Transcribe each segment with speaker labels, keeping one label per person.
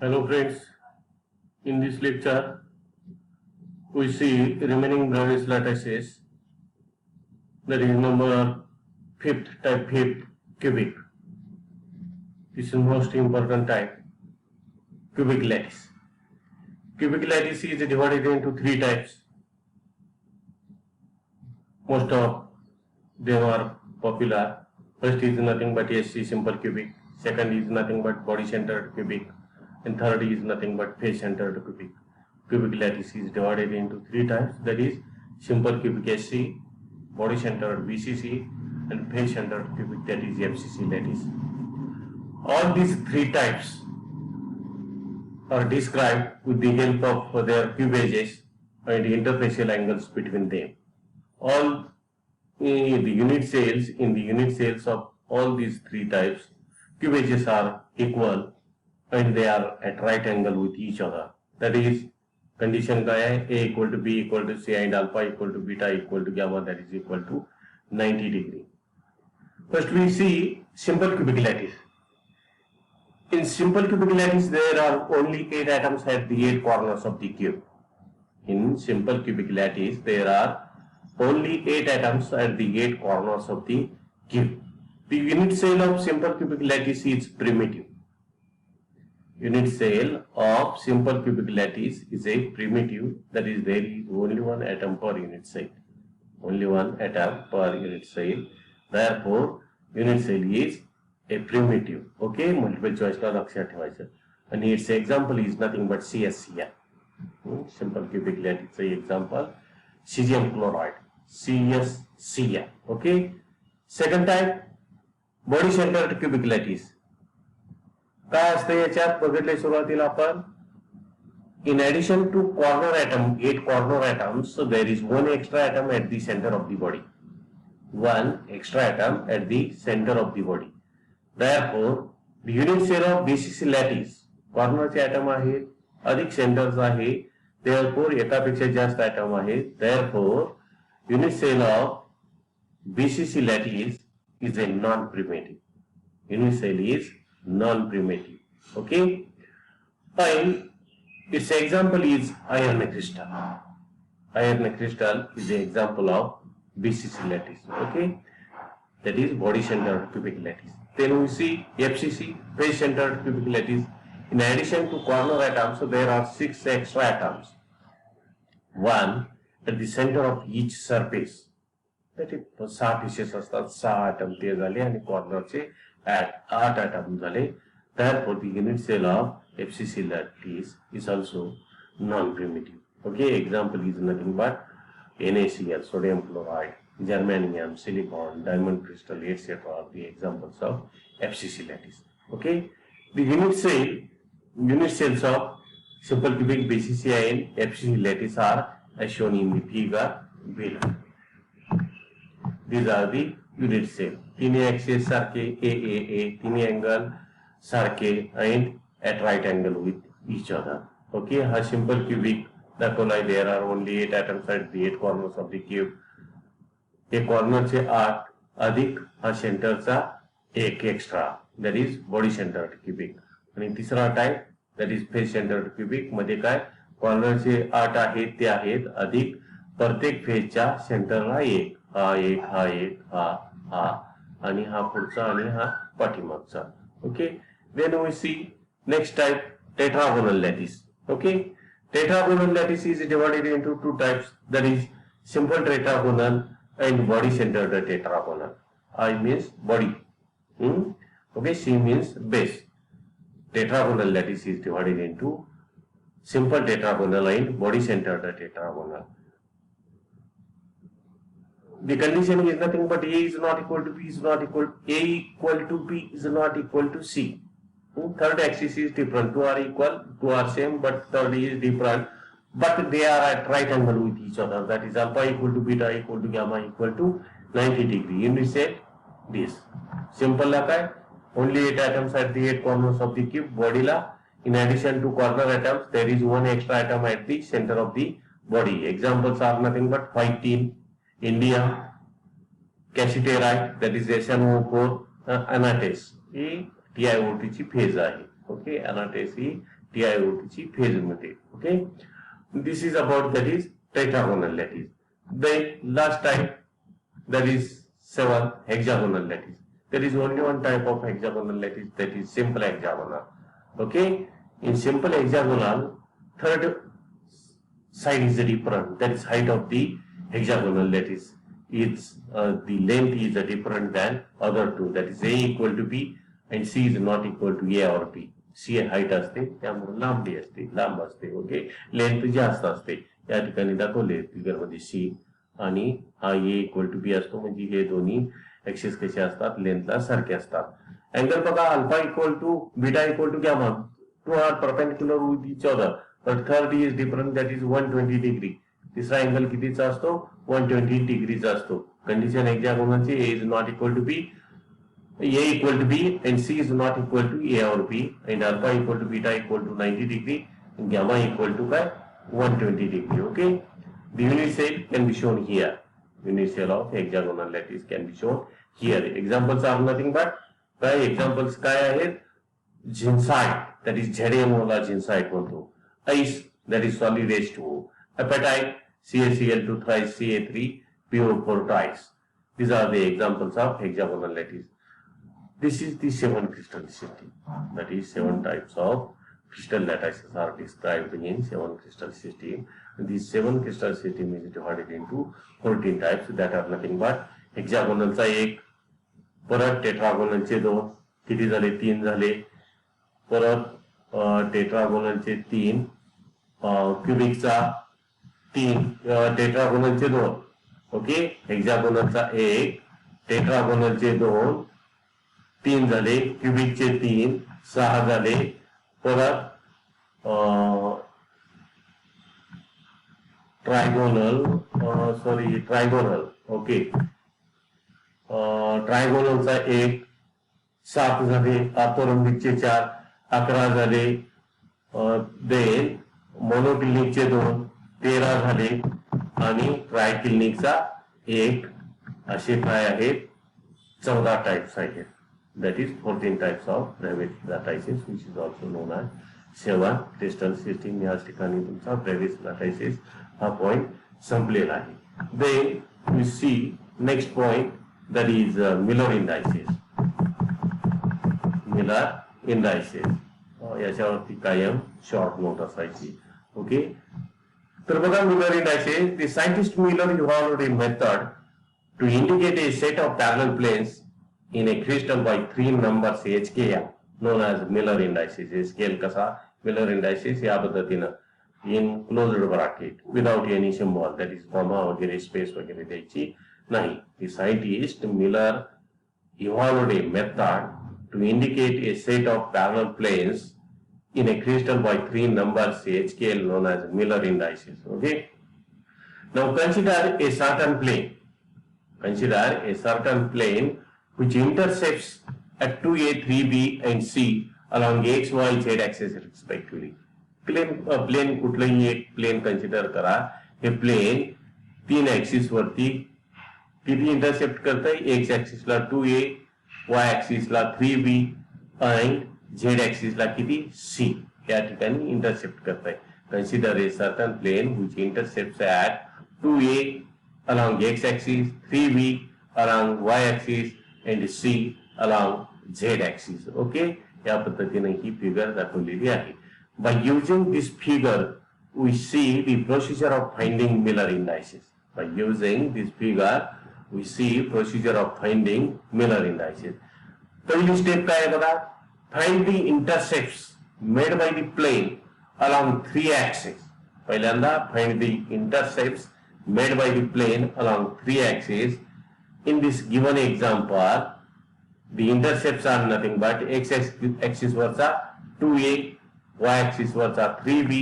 Speaker 1: Hello friends, in this lecture we see remaining Bravais lattices, that is number fifth cubic. This is most important type, cubic lattice. Cubic lattice is divided into three types. Most of them are popular. First is nothing but SC simple cubic, second is nothing but body centered cubic, and third is nothing but face centered cubic. Cubic lattice is divided into three types, that is simple cubic SC, body centered BCC, and face centered cubic, that is FCC lattice. All these three types are described with the help of their cube edges and interfacial angles between them. All in the unit cells of all these three types, cube edges are equal and they are at right angle with each other. That is, condition का है A equal to B equal to C and alpha equal to beta equal to gamma, that is equal to 90 degree. First we see simple cubic lattice. In simple cubic lattice there are only 8 atoms at the 8 corners of the cube. In simple cubic lattice there are only 8 atoms at the 8 corners of the cube. The unit cell of simple cubic lattice is primitive. Unit cell of simple cubic lattice is a primitive, that is there is only one atom per unit cell. Only one atom per unit cell. Therefore, unit cell is a primitive. Okay, multiple choice ला लक्षात ठेवायचं. And its example is nothing but CSCl. Simple cubic lattice example, cesium chloride, CSCl. Okay. Second type, body centered cubic lattice. काय असतं याच्यात बघितले सुरुवातीला आपण, in addition to corner atom, 8 corner atoms, so there is one extra atom at the center of the body. One extra atom at the center of the body. Therefore, the unit cell of BCC lattice, corner चे atom आहेत, अधिक centers आहे, therefore एकापेक्षा जास्त atom आहे, therefore unit cell of BCC lattice is a non-primitive. Unit cell is non-primitive. Okay, and its example is iron crystal. Iron crystal is the example of BCC lattice. Okay, that is body centered cubic lattice. Then we see FCC, face centered cubic lattice. In addition to corner atoms, so there are 6 extra atoms. One at the center of each surface. That is 6 pieces असतात, 6 atom ते झाले आणि corner चे 8 atom झाले. Therefore, the unit cell of FCC lattice is also non-primitive. Okay, example is nothing but NaCl, sodium chloride, germanium, silicon, diamond crystal, etc. are the examples of FCC lattice. Okay, the unit cells of simple cubic BCC and FCC lattice are as shown in the figure below. These are the unit cell. तिन्ही axes सारखे A, तिन्ही angle सारखे and at right angle with each other. Okay, हा simple cubic दाखवलाय. There are only 8 atoms at the 8 corners of the cube. Hey corner चे 8 अधिक हा center चा 1 extra, that is body centered cubic. आणि तिसरा type, that is face centered cubic मध्ये काय, corner चे 8 आहेत ते आहेत अधिक प्रत्येक face च्या center ला 1, हा 1, हा 1, हा आणि हा पुढचा आणि हा पाठीमागचा. Okay, then we see next type, tetragonal lattice. Okay, tetragonal lattice is divided into 2 types, that is simple tetragonal and body centered tetragonal. I means body, okay, C means base. Tetragonal lattice is divided into simple tetragonal and body centered tetragonal. The condition is nothing but A is not equal to B is not equal, A equal to B is not equal to C. Third axis is different, 2 are equal, 2 are same, but third is different, but they are at right angle with each other, that is alpha equal to beta equal to gamma equal to 90 degree. Unit cell this. Simple ला काय, only 8 atoms at the 8 corners of the cube. Body La, in addition to corner atoms, there is one extra atom at the center of the body. Examples are nothing but phytene, indium, cassiterite, that is SnO4, anatase. He TiO2 ची phase आहे. Okay, anatase ही TiO2 ची phase मध्ये. Okay, this is about that is tetragonal lattice. Then last type, that is 7 hexagonal lattice. There is only one type of hexagonal lattice, that is simple hexagonal. Okay, in simple hexagonal, third side is different, that is height of the hexagonal lattice. Its the length is different than other two, that is A equal to B and C is not equal to A or B. C height असते त्यामुळे लांबी असते, लांब असते. Okay, length जास्त असते. या ठिकाणी दाखवले फिगर मध्ये सी आणि हा ए इक्वल टू बी असतो, म्हणजे हे दोन्ही ऍक्सिस कसे असतात, लेंथला सारखे असतात. अँगल बघा, alpha equal to beta equal to gamma, two are perpendicular with each other, but third is different, that is 120 degree. तिसरा अँगल कितीचा असतो, 120 डिग्रीचा असतो. कंडिशन हेक्सागोनलची A is not equal to B, A equal to B and C is not equal to A or B, and alpha equal to beta equal to 90 degree and gamma equal to 120 degree. Okay, the unit cell can be shown here. Unit cell of hexagonal lattice can be shown here. Examples are nothing but examples काय आहेत, ginsite, that is ZMO La ginsite म्हणतो. Ice, that is solid H2O. Apatite, CaCl2 thrice Ca3 PO4 twice. These are the examples of hexagonal lattice. This is the 7 crystal system. That is 7 types of crystal lattices are described in 7 crystal system. And these 7 crystal system is divided into 14 types that are nothing but hexagonal चा एक, परत tetragonal चे 2, किती झाले, 3 झाले. परत tetragonal चे 3, cubic चा 3, टेट्रागोनल चे 2. ओके, हेक्सागोनल चा 1, टेट्रागोनल चे 2, 3 झाले, क्यूबिक चे 3, 6 झाले. परत ट्रायगोनल, ओके, ट्रायगोनलचा 1, 7 झाले. ऑर्थोरोम्बिकचे 4, 11 झाले. देन मोनोक्लिनिकचे 2, 13 झाले. आणि ट्रायक्लिनिकचा 1, असे काय आहेत, 14 टाइप्स आहेत. That is 14 types of Previs lattices, which is also known as 7 crystal system. याच ठिकाणी तुमचा Previs lattices हा पॉइंट संपलेला आहे. Then we see next point, that is Miller indices. Miller indices, याच्यावरती कायम शॉर्ट नोट असायची. ओके, तर बघा, Miller indices, the scientist Miller evolved a method to indicate a set of parallel planes in a crystal by 3 numbers HKL, known as Miller indices. HKL कसा, Miller indices या पद्धतीनं in closed bracket without any symbol, that is comma वगैरे space वगैरे द्यायची नाही. The scientist Miller evolved a method to indicate a set of parallel planes in a crystal by 3 numbers HKL, known as Miller indices. Okay, now consider a certain plane. Consider a certain plane which intercepts at 2A, 3B and C along X, Y, Z axis respectively. Plane कुठलंही एक plane consider करा. हे plane 3 axis वरती किती intercept करतंय, x ऍक्सिसला 2A, Y ऍक्सिसला 3B आणि Z ऍक्सिसला किती, C या ठिकाणी इंटरसेप्ट करतंय. Consider a certain plane which intercepts at 2A along X axis, 3B along Y axis and C along Z axis. Okay, या पद्धतीने ही फिगर दाखवलेली आहे. By using this figure, we see the procedure of finding Miller indices. By using this figure, we see procedure of finding Miller indices. पहिली step काय आहे बघा, find the intercepts made by the plane along 3 axes. पहिल्यांदा find the intercepts made by the plane along 3 axes. In this given example, the intercepts are nothing but x axis वरचा 2A, y axis वरचा 3B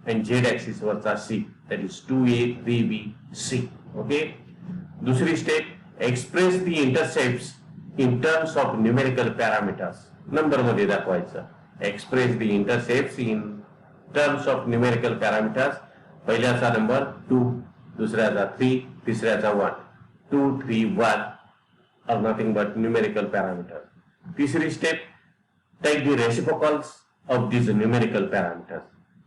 Speaker 1: and z axis वरचा C, that is 2A, 3B, C. Okay, दुसरी step, express the intercepts in terms of numerical parameters. Number मध्ये दाखवायचं. Express the intercepts in terms of numerical parameters. पहिल्याचा number 2, दुसऱ्याचा 3, तिसऱ्याचा 1. 2, 3, 1 are nothing but numerical parameters. तीसरी step, take the reciprocals of these numerical parameters.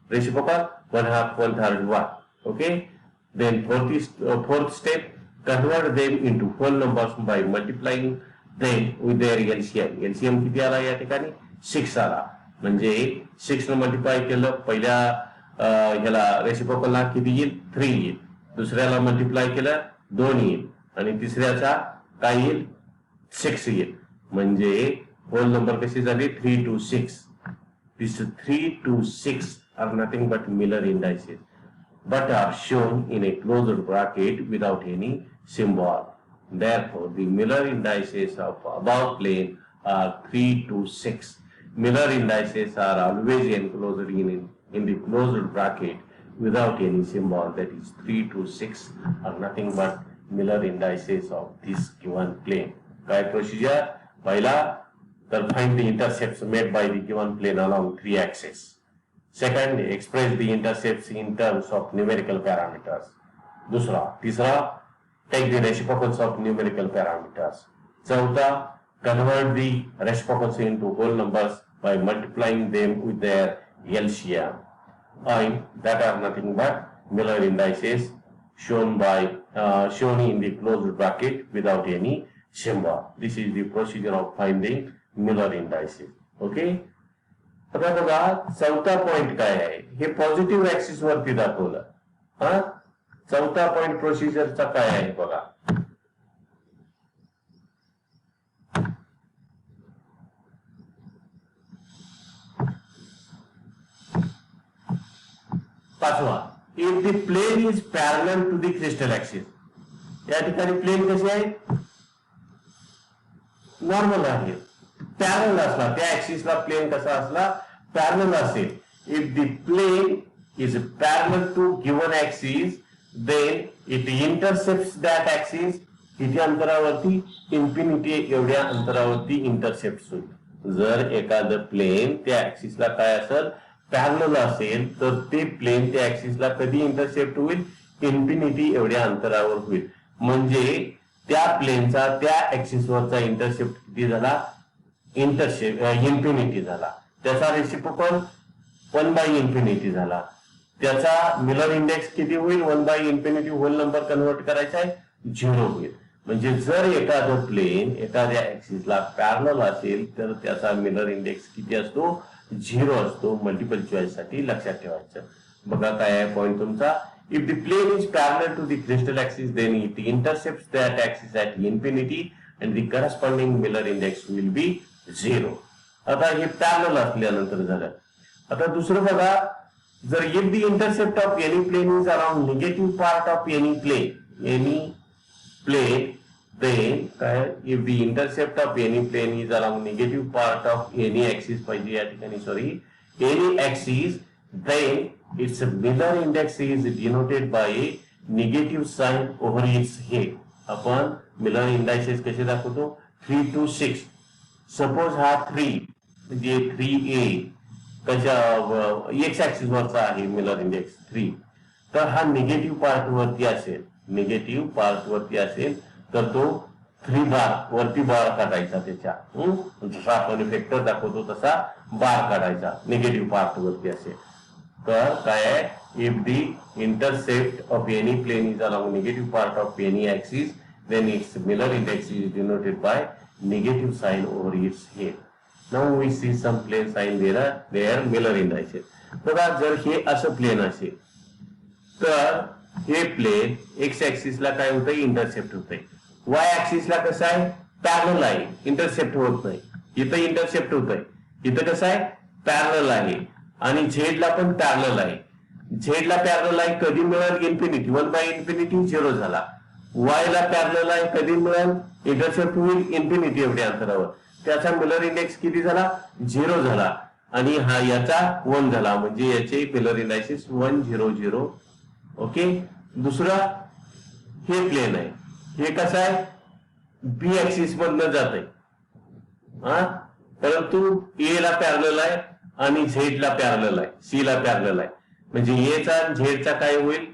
Speaker 1: Reciprocal 1/2, 1/3, 1. Okay. Then fourth step, convert them into whole numbers by multiplying them with their LCM. LCM किती आला या ठिकाणी 6 आला. म्हणजे 6 ने multiply केलं पहिल्या ह्याला रेसिप्रोकलला किती येईल 3 येईल. दुसऱ्याला मल्टिप्लाय केलं 2 येईल आणि तिसऱ्याचा काय येईल 6 येईल. म्हणजे होल नंबर कशी झाली 3 to 6. These 3 to 6 are nothing but Miller indices, but are shown in a closed bracket without any symbol. Therefore, the Miller indices of above plane are 3 to 6. Miller indices are always enclosed in the closed bracket without any symbol. That is 3 to 6 are nothing but Miller indices of this given plane. काय procedure? पहिला तर find the intercepts made by the given plane along 3 axes. Second, express the intercepts in terms of numerical parameters. दूसरा, तीसरा, take the reciprocals of numerical parameters. चौथा, convert the reciprocals into whole numbers by multiplying them with their LCM. And that are nothing but Miller indices shown in the closed bracket without any symbol. This is the procedure of finding Miller indices. Okay. आता बघा चौथा point काय आहे हे positive axis वरती दाखवलं. हा चौथा point प्रोसिजरचा काय आहे बघा. पाचवा, if the plane is parallel to the crystal axis. या ठिकाणी प्लेन कसे आहे नॉर्मल आहे. पॅरलल असला त्या ऍक्सिसला प्लेन कसा असला पॅरलल असेल. If the plane is parallel to given axis then it intercepts that axis. किती अंतरावरती इन्फिनिटी एवढ्या अंतरावरती इंटरसेप्ट होईल. जर एखादं प्लेन त्या ऍक्सिसला काय असेल पॅरलल असेल तर ते प्लेन त्या ऍक्सिसला कधी इंटरसेप्ट होईल इन्फिनिटी एवढ्या अंतरावर होईल. म्हणजे त्या प्लेनचा त्या ऍक्सिस वरचा इंटरसेप्ट किती झाला इन्फिनिटी झाला. त्याचा रेसिप्रोकल 1/इन्फिनिटी झाला. त्याचा मिलर इंडेक्स किती होईल 1/इन्फिनिटी होल नंबर कन्वर्ट करायचा आहे 0 होईल. म्हणजे जर एखादं प्लेन एखाद्या ऍक्सिसला पॅरलल असेल तर त्याचा मिलर इंडेक्स किती असतो 0 असतो. मल्टिपल चॉईस साठी लक्षात ठेवायचं. बघा काय आहे पॉइंट तुमचा. If the plane is parallel to the crystal axis, then it intercepts that axis at infinity and the corresponding Miller index will be 0. आता हे पॅरलल असल्यानंतर झालं. आता दुसरं बघा, जर if the intercept of any plane is around negative part of any plane, then if the intercept of any plane is along negative part of any axis पाहिजे या ठिकाणी any axis, then its Miller index is denoted by a negative sign over its head. आपण Miller indices कसे दाखवतो 3 to 6. Suppose हा 3 म्हणजे 3a कशा x axis वरचा आहे मिलर इंडेक्स 3. तर हा निगेटिव्ह पार्ट वरती असेल तर तो 3 बार वरती बार काढायचा. त्याच्या जसा आपण वेक्टर दाखवतो तसा बार काढायचा निगेटिव्ह पार्ट वरती असेल. तर काय आहे if the intercept of any plane is along negative part of any axis then its Miller index is denoted by negative sign over its head. Now we see some plane sign there Miller indices. बघा जर हे असं plane असेल तर हे plane x axis ला काय होतंय intercept होतंय. वाय axis ला कसं आहे पॅरलल आहे इंटरसेप्ट होत नाही. इथं इंटरसेप्ट होतंय. इथं कसं आहे पॅरलल आहे आणि झेड ला पण पॅरलल आहे. झेड ला पॅरलल आहे कधी मिळेल इन्फिनिटी 1/इन्फिनिटी 0 झाला. वाय ला पॅरलल आहे कधी मिळेल इंटरसेप्ट होईल इन्फिनिटी एवढ्या अंतरावर. त्याचा मिलर इंडेक्स किती झाला 0 झाला आणि हा याचा 1 झाला. म्हणजे याचे मिलर इंडायसिस 1 0 0. ओके. दुसरा हे प्लेन आहे. हे कसं आहे बी ऍक्सिस मधनं जात आहे परंतु ए ला पॅरलल आहे आणि झेड ला पॅरलल आहे सी ला पॅरलल आहे. म्हणजे ए चा झेड चा काय होईल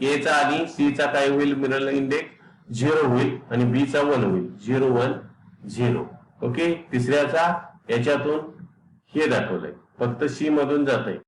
Speaker 1: ए चा आणि सी चा काय होईल मिलर इंडेक्स 0 होईल आणि बी चा 1 होईल 0 1 0. ओके. तिसऱ्याचा याच्यातून हे दाखवलंय फक्त सी मधून जात आहे.